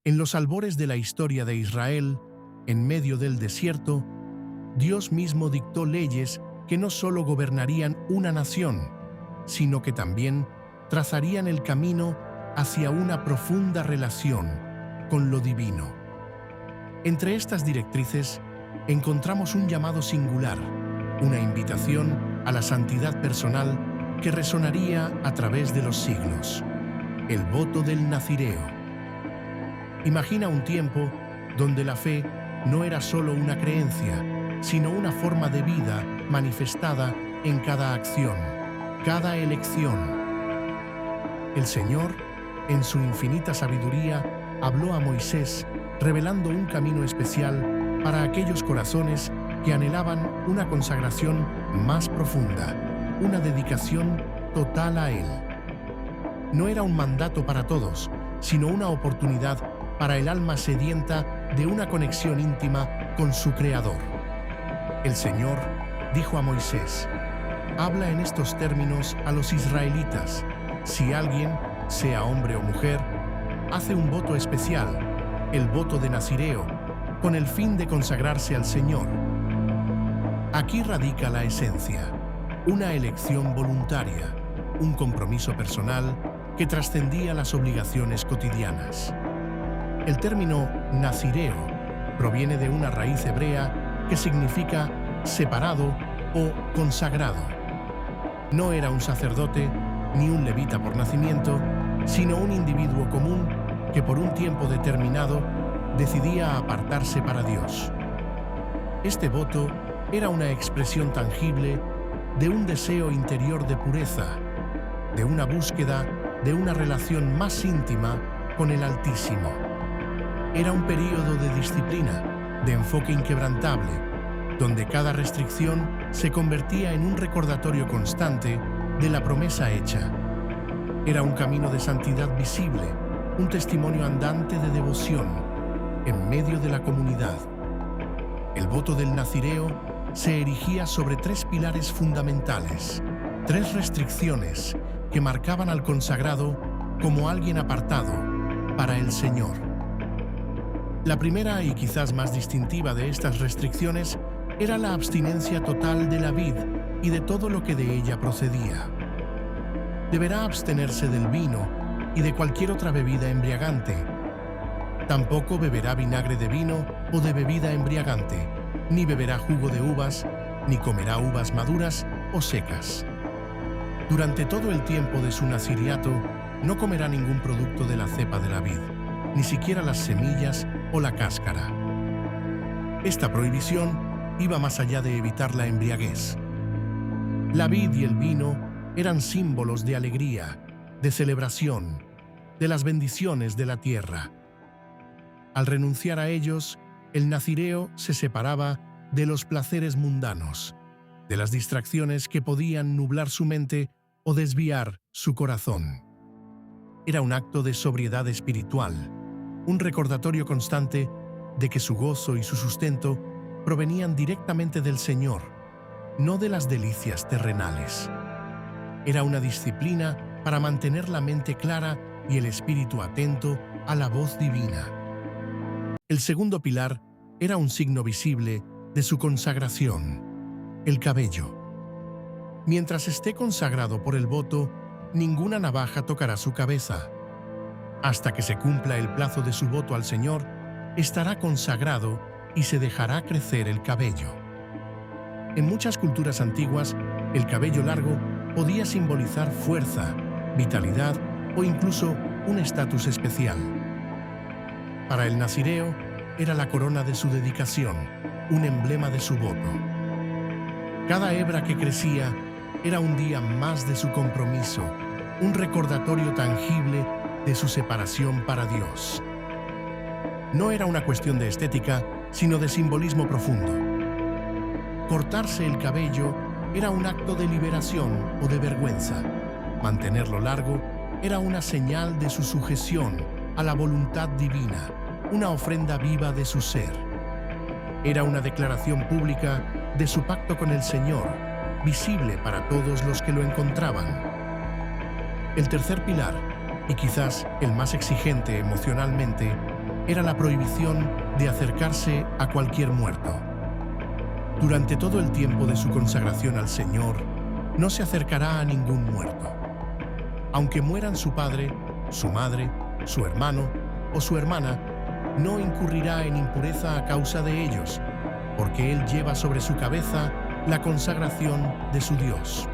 En los albores de la historia de Israel, en medio del desierto, Dios mismo dictó leyes que no solo gobernarían una nación, sino que también trazarían el camino hacia una profunda relación con lo divino. Entre estas directrices encontramos un llamado singular, una invitación a la santidad personal que resonaría a través de los siglos: el voto del Nazireo. Imagina un tiempo donde la fe no era solo una creencia, sino una forma de vida manifestada en cada acción, cada elección. El Señor, en su infinita sabiduría, habló a Moisés, revelando un camino especial para aquellos corazones que anhelaban una consagración más profunda, una dedicación total a Él. No era un mandato para todos, sino una oportunidad para el alma sedienta de una conexión íntima con su Creador. El Señor dijo a Moisés: habla en estos términos a los israelitas: si alguien, sea hombre o mujer, hace un voto especial, el voto de Nazireo, con el fin de consagrarse al Señor. Aquí radica la esencia, una elección voluntaria, un compromiso personal que trascendía las obligaciones cotidianas. El término nazireo proviene de una raíz hebrea que significa separado o consagrado. No era un sacerdote ni un levita por nacimiento, sino un individuo común que por un tiempo determinado decidía apartarse para Dios. Este voto era una expresión tangible de un deseo interior de pureza, de una búsqueda de una relación más íntima con el Altísimo. Era un período de disciplina, de enfoque inquebrantable, donde cada restricción se convertía en un recordatorio constante de la promesa hecha. Era un camino de santidad visible, un testimonio andante de devoción en medio de la comunidad. El voto del Nazireo se erigía sobre tres pilares fundamentales, tres restricciones que marcaban al consagrado como alguien apartado para el Señor. La primera y quizás más distintiva de estas restricciones era la abstinencia total de la vid y de todo lo que de ella procedía. Deberá abstenerse del vino y de cualquier otra bebida embriagante. Tampoco beberá vinagre de vino o de bebida embriagante, ni beberá jugo de uvas, ni comerá uvas maduras o secas. Durante todo el tiempo de su naziriato, no comerá ningún producto de la cepa de la vid, ni siquiera las semillas o la cáscara. Esta prohibición iba más allá de evitar la embriaguez. La vid y el vino eran símbolos de alegría, de celebración, de las bendiciones de la tierra. Al renunciar a ellos, el nazireo se separaba de los placeres mundanos, de las distracciones que podían nublar su mente o desviar su corazón. Era un acto de sobriedad espiritual, un recordatorio constante de que su gozo y su sustento provenían directamente del Señor, no de las delicias terrenales. Era una disciplina para mantener la mente clara y el espíritu atento a la voz divina. El segundo pilar era un signo visible de su consagración: el cabello. Mientras esté consagrado por el voto, ninguna navaja tocará su cabeza. Hasta que se cumpla el plazo de su voto al Señor, estará consagrado y se dejará crecer el cabello. En muchas culturas antiguas, el cabello largo podía simbolizar fuerza, vitalidad o incluso un estatus especial. Para el nazireo, era la corona de su dedicación, un emblema de su voto. Cada hebra que crecía era un día más de su compromiso, un recordatorio tangible de su separación para Dios. No era una cuestión de estética, sino de simbolismo profundo. Cortarse el cabello era un acto de liberación o de vergüenza. Mantenerlo largo era una señal de su sujeción a la voluntad divina, una ofrenda viva de su ser. Era una declaración pública de su pacto con el Señor, visible para todos los que lo encontraban. El tercer pilar, y quizás el más exigente emocionalmente, era la prohibición de acercarse a cualquier muerto. Durante todo el tiempo de su consagración al Señor, no se acercará a ningún muerto. Aunque mueran su padre, su madre, su hermano o su hermana, no incurrirá en impureza a causa de ellos, porque él lleva sobre su cabeza la consagración de su Dios.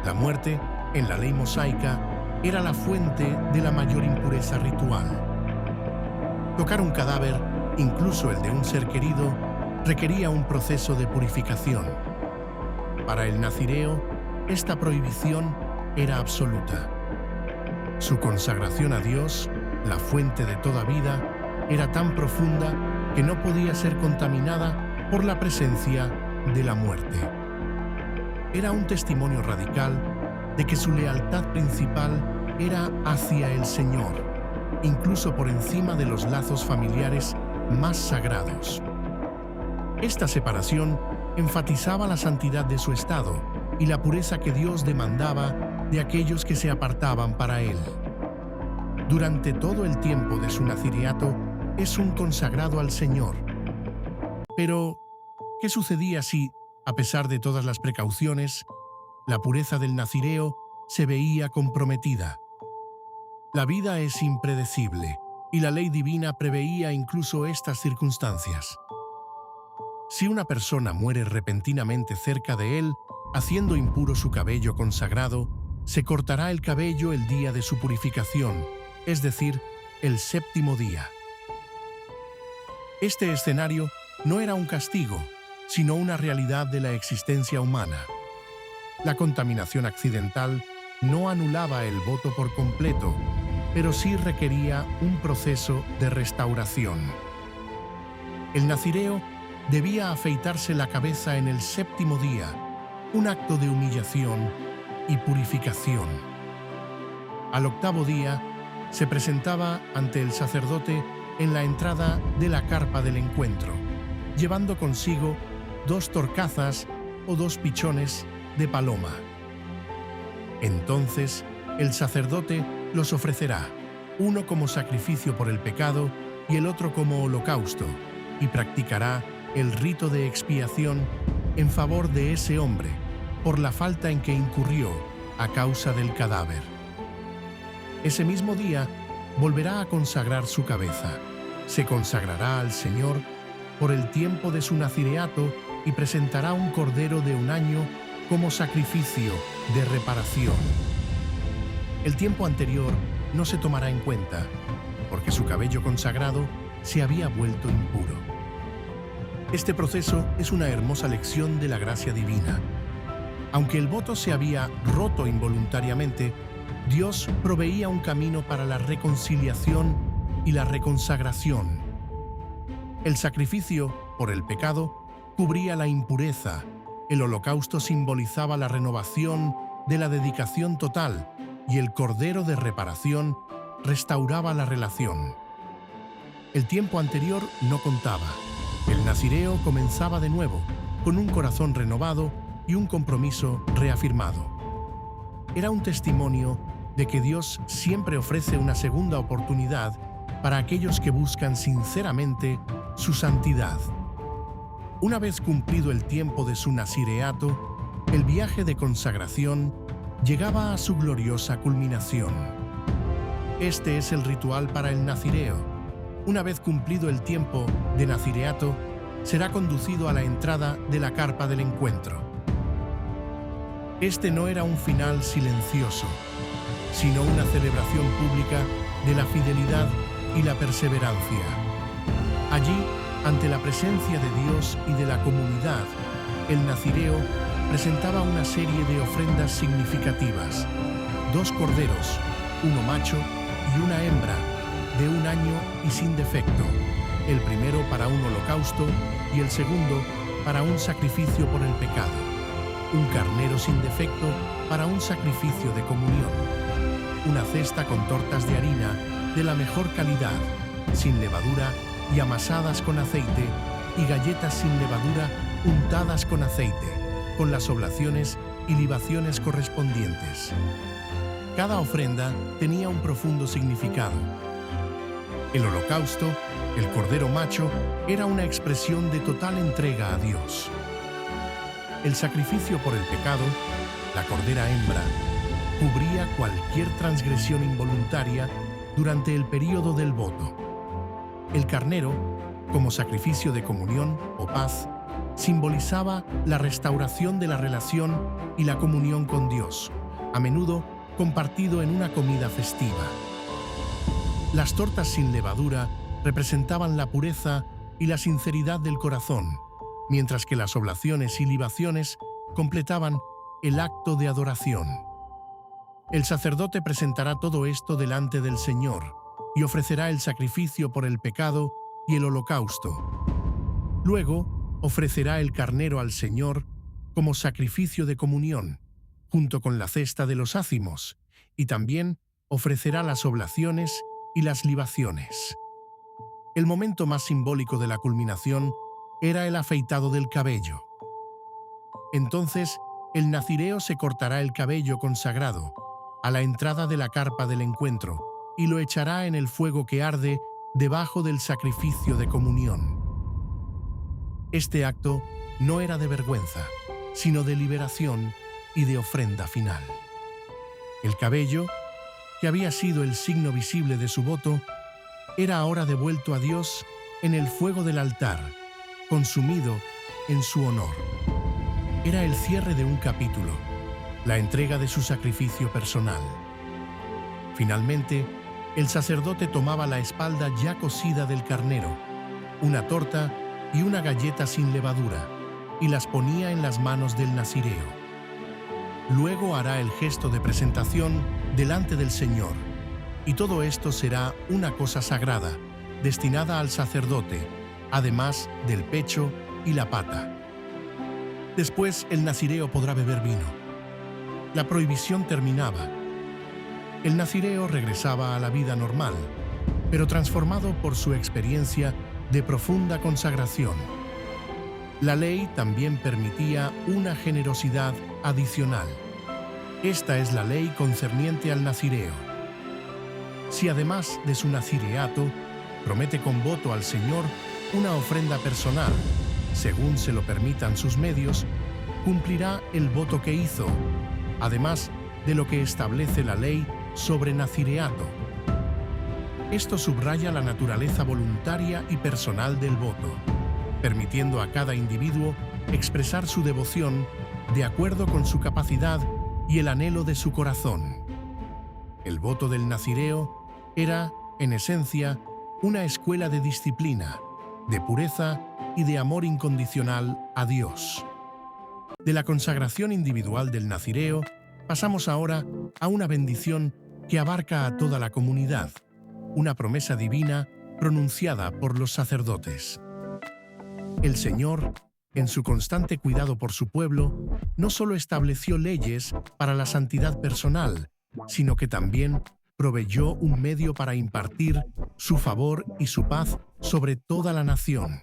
La muerte, en la ley mosaica, era la fuente de la mayor impureza ritual. Tocar un cadáver, incluso el de un ser querido, requería un proceso de purificación. Para el nazireo, esta prohibición era absoluta. Su consagración a Dios, la fuente de toda vida, era tan profunda que no podía ser contaminada por la presencia de la muerte. Era un testimonio radical de que su lealtad principal era hacia el Señor, incluso por encima de los lazos familiares más sagrados. Esta separación enfatizaba la santidad de su estado y la pureza que Dios demandaba de aquellos que se apartaban para Él. Durante todo el tiempo de su naziriato, es un consagrado al Señor. Pero, ¿qué sucedía si, a pesar de todas las precauciones, la pureza del nazireo se veía comprometida? La vida es impredecible, y la ley divina preveía incluso estas circunstancias. Si una persona muere repentinamente cerca de él, haciendo impuro su cabello consagrado, se cortará el cabello el día de su purificación, es decir, el séptimo día. Este escenario no era un castigo, sino una realidad de la existencia humana. La contaminación accidental no anulaba el voto por completo, pero sí requería un proceso de restauración. El nazireo debía afeitarse la cabeza en el séptimo día, un acto de humillación y purificación. Al octavo día, se presentaba ante el sacerdote en la entrada de la carpa del encuentro, llevando consigo 2 torcazas o 2 pichones de paloma. Entonces, el sacerdote los ofrecerá, uno como sacrificio por el pecado y el otro como holocausto, y practicará el rito de expiación en favor de ese hombre por la falta en que incurrió a causa del cadáver. Ese mismo día volverá a consagrar su cabeza. Se consagrará al Señor por el tiempo de su nazireato y presentará un cordero de 1 año como sacrificio de reparación. El tiempo anterior no se tomará en cuenta, porque su cabello consagrado se había vuelto impuro. Este proceso es una hermosa lección de la gracia divina. Aunque el voto se había roto involuntariamente, Dios proveía un camino para la reconciliación y la reconsagración. El sacrificio por el pecado cubría la impureza, el holocausto simbolizaba la renovación de la dedicación total y el cordero de reparación restauraba la relación. El tiempo anterior no contaba. El nazireo comenzaba de nuevo, con un corazón renovado y un compromiso reafirmado. Era un testimonio de que Dios siempre ofrece una segunda oportunidad para aquellos que buscan sinceramente su santidad. Una vez cumplido el tiempo de su nazireato, el viaje de consagración llegaba a su gloriosa culminación. Este es el ritual para el nazireo. Una vez cumplido el tiempo de nazireato, será conducido a la entrada de la carpa del encuentro. Este no era un final silencioso, sino una celebración pública de la fidelidad y la perseverancia. Allí, ante la presencia de Dios y de la comunidad, el nazireo presentaba una serie de ofrendas significativas: 2 corderos, 1 macho y 1 hembra, de 1 año y sin defecto, el primero para un holocausto y el segundo para un sacrificio por el pecado, un carnero sin defecto para un sacrificio de comunión, una cesta con tortas de harina de la mejor calidad, sin levadura y amasadas con aceite, y galletas sin levadura untadas con aceite, con las oblaciones y libaciones correspondientes. Cada ofrenda tenía un profundo significado. El holocausto, el cordero macho, era una expresión de total entrega a Dios. El sacrificio por el pecado, la cordera hembra, cubría cualquier transgresión involuntaria durante el período del voto. El carnero, como sacrificio de comunión o paz, simbolizaba la restauración de la relación y la comunión con Dios, a menudo compartido en una comida festiva. Las tortas sin levadura representaban la pureza y la sinceridad del corazón, mientras que las oblaciones y libaciones completaban el acto de adoración. El sacerdote presentará todo esto delante del Señor y ofrecerá el sacrificio por el pecado y el holocausto. Luego, ofrecerá el carnero al Señor como sacrificio de comunión, junto con la cesta de los ázimos, y también ofrecerá las oblaciones y las libaciones. El momento más simbólico de la culminación era el afeitado del cabello. Entonces, el nazireo se cortará el cabello consagrado a la entrada de la carpa del encuentro y lo echará en el fuego que arde debajo del sacrificio de comunión. Este acto no era de vergüenza, sino de liberación y de ofrenda final. El cabello, que había sido el signo visible de su voto, era ahora devuelto a Dios en el fuego del altar, consumido en su honor. Era el cierre de un capítulo, la entrega de su sacrificio personal. Finalmente, el sacerdote tomaba la espalda ya cocida del carnero, una torta y una galleta sin levadura, y las ponía en las manos del nazireo. Luego hará el gesto de presentación delante del Señor, y todo esto será una cosa sagrada, destinada al sacerdote, además del pecho y la pata. Después el nazireo podrá beber vino. La prohibición terminaba. El nazireo regresaba a la vida normal, pero transformado por su experiencia de profunda consagración. La ley también permitía una generosidad adicional. Esta es la ley concerniente al nazireo. Si además de su nazireato, promete con voto al Señor una ofrenda personal, según se lo permitan sus medios, cumplirá el voto que hizo, además de lo que establece la ley sobre nazireato. Esto subraya la naturaleza voluntaria y personal del voto, permitiendo a cada individuo expresar su devoción de acuerdo con su capacidad y el anhelo de su corazón. El voto del nazireo era, en esencia, una escuela de disciplina, de pureza y de amor incondicional a Dios. De la consagración individual del nazireo, pasamos ahora a una bendición que abarca a toda la comunidad, una promesa divina pronunciada por los sacerdotes. El Señor, en su constante cuidado por su pueblo, no solo estableció leyes para la santidad personal, sino que también proveyó un medio para impartir su favor y su paz sobre toda la nación.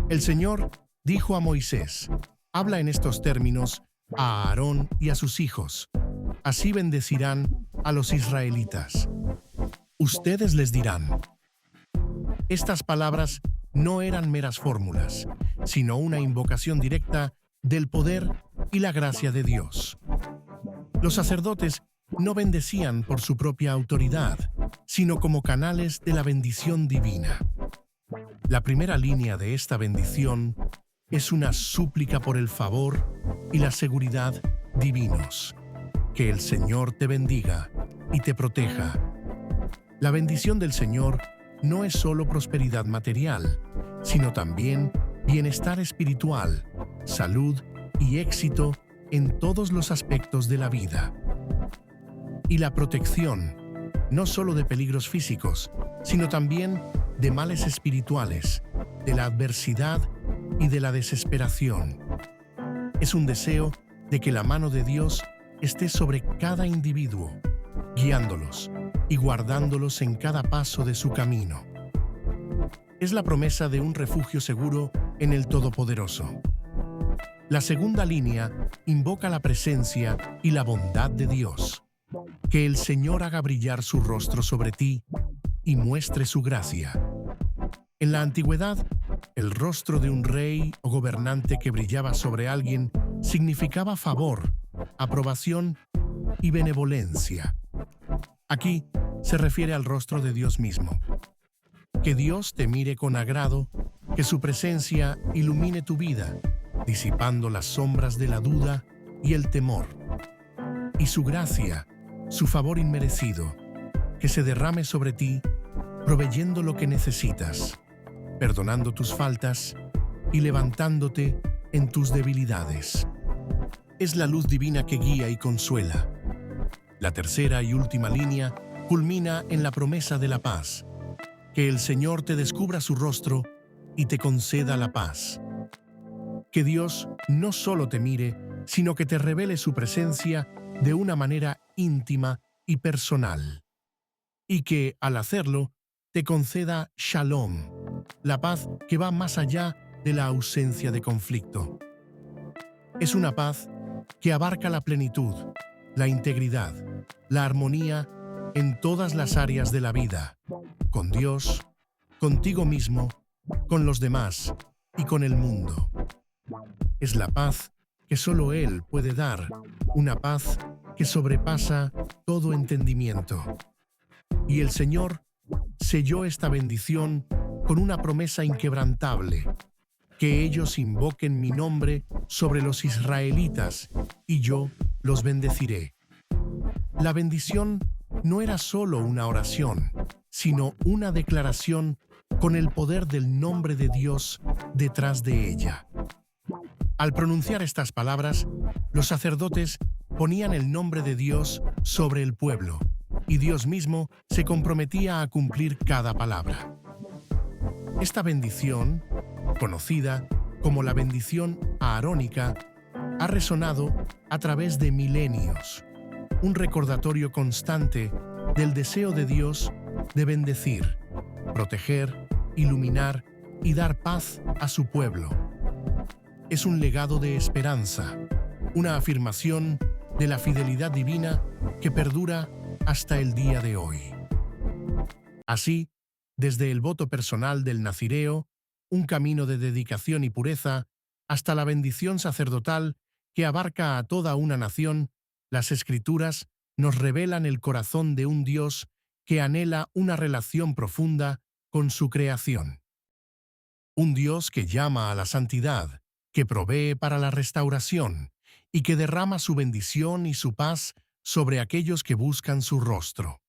El Señor dijo a Moisés: «Habla en estos términos a Aarón y a sus hijos. Así bendecirán a los israelitas. Ustedes les dirán». Estas palabras no eran meras fórmulas, sino una invocación directa del poder y la gracia de Dios. Los sacerdotes no bendecían por su propia autoridad, sino como canales de la bendición divina. La primera línea de esta bendición es una súplica por el favor y la seguridad divinos. Que el Señor te bendiga y te proteja. La bendición del Señor no es solo prosperidad material, sino también bienestar espiritual, salud y éxito en todos los aspectos de la vida. Y la protección, no solo de peligros físicos, sino también de males espirituales, de la adversidad y de la desesperación. Es un deseo de que la mano de Dios esté sobre cada individuo, guiándolos y guardándolos en cada paso de su camino. Es la promesa de un refugio seguro en el Todopoderoso. La segunda línea invoca la presencia y la bondad de Dios. Que el Señor haga brillar su rostro sobre ti y muestre su gracia. En la antigüedad, el rostro de un rey o gobernante que brillaba sobre alguien significaba favor, aprobación y benevolencia. Aquí se refiere al rostro de Dios mismo. Que Dios te mire con agrado, que su presencia ilumine tu vida, disipando las sombras de la duda y el temor. Y su gracia, su favor inmerecido, que se derrame sobre ti, proveyendo lo que necesitas, perdonando tus faltas y levantándote en tus debilidades. Es la luz divina que guía y consuela. La tercera y última línea culmina en la promesa de la paz. Que el Señor te descubra su rostro y te conceda la paz. Que Dios no solo te mire, sino que te revele su presencia de una manera íntima y personal. Y que, al hacerlo, te conceda Shalom, la paz que va más allá de la ausencia de conflicto. Es una paz que abarca la plenitud, la integridad, la armonía en todas las áreas de la vida, con Dios, contigo mismo, con los demás y con el mundo. Es la paz que solo Él puede dar, una paz que sobrepasa todo entendimiento. Y el Señor selló esta bendición con una promesa inquebrantable, que ellos invoquen mi nombre sobre los israelitas, y yo los bendeciré. La bendición no era solo una oración, sino una declaración con el poder del nombre de Dios detrás de ella. Al pronunciar estas palabras, los sacerdotes ponían el nombre de Dios sobre el pueblo, y Dios mismo se comprometía a cumplir cada palabra. Esta bendición, conocida como la bendición aarónica, ha resonado a través de milenios, un recordatorio constante del deseo de Dios de bendecir, proteger, iluminar y dar paz a su pueblo. Es un legado de esperanza, una afirmación de la fidelidad divina que perdura hasta el día de hoy. Así, desde el voto personal del nazireo, un camino de dedicación y pureza, hasta la bendición sacerdotal que abarca a toda una nación, las Escrituras nos revelan el corazón de un Dios que anhela una relación profunda con su creación. Un Dios que llama a la santidad, que provee para la restauración y que derrama su bendición y su paz sobre aquellos que buscan su rostro.